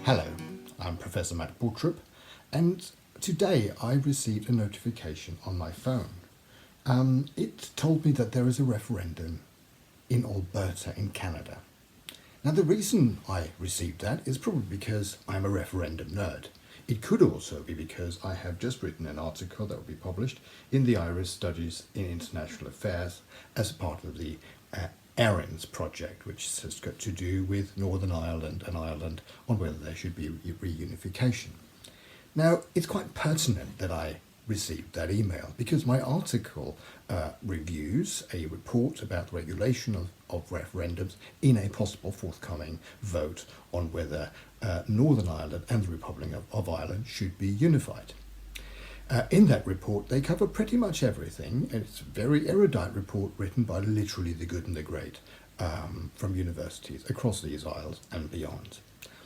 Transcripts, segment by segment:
Hello, I'm Professor Qvortrup, and today I received a notification on my phone. It told me that there is a referendum in Alberta in Canada. Now, the reason I received that is probably because I'm a referendum nerd. It could also be because I have just written an article that will be published in the ARINS Studies in International Affairs as a part of the ARINS project, which has got to do with Northern Ireland and Ireland on whether there should be reunification. Now, it's quite pertinent that I received that email because my article reviews a report about the regulation of referendums in a possible forthcoming vote on whether Northern Ireland and the Republic of Ireland should be unified. In that report, they cover pretty much everything, and it's a very erudite report written by literally the good and the great from universities across these isles and beyond.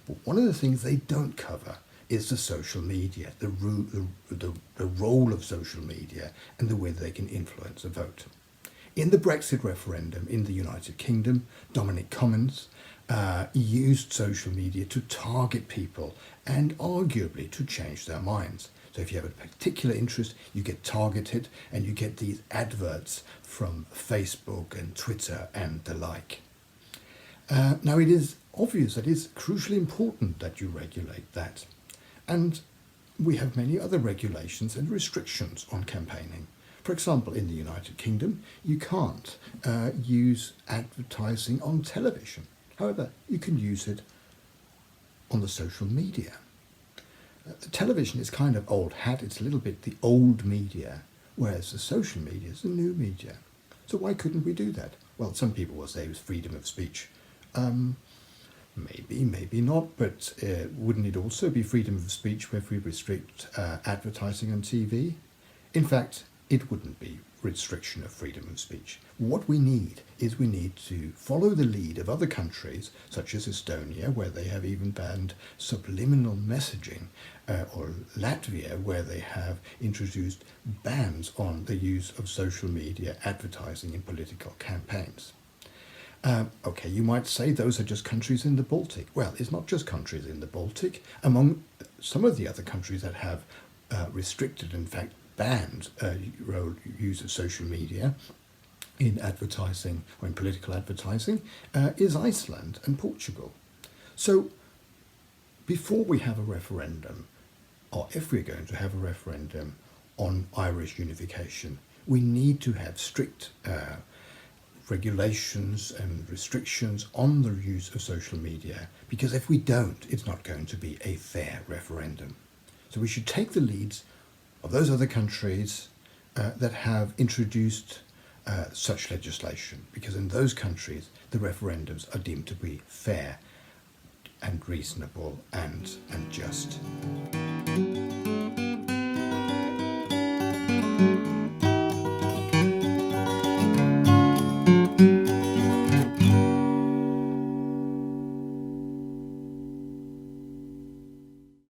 But one of the things they don't cover is the social media, the role of social media and the way they can influence a vote. In the Brexit referendum in the United Kingdom, Dominic Cummings used social media to target people and arguably to change their minds. So if you have a particular interest, you get targeted and you get these adverts from Facebook and Twitter and the like. Now, it is obvious that it's crucially important that you regulate that. And we have many other regulations and restrictions on campaigning. For example, in the United Kingdom, you can't use advertising on television. However, you can use it on the social media. The television is kind of old hat, it's a little bit the old media, whereas the social media is the new media. So why couldn't we do that? Well, some people will say it was freedom of speech. Maybe, maybe not, but wouldn't it also be freedom of speech if we restrict advertising on TV? In fact, it wouldn't be restriction of freedom of speech. What we need is we need to follow the lead of other countries, such as Estonia, where they have even banned subliminal messaging, or Latvia, where they have introduced bans on the use of social media advertising in political campaigns. Okay, you might say those are just countries in the Baltic. Well, it's not just countries in the Baltic. Among some of the other countries that have restricted, in fact, banned use of social media in advertising or in political advertising is Iceland and Portugal. So before we have a referendum, or if we're going to have a referendum on Irish unification, we need to have strict regulations and restrictions on the use of social media, because if we don't, it's not going to be a fair referendum. So we should take the leads of those other countries that have introduced such legislation, because in those countries the referendums are deemed to be fair and reasonable and just.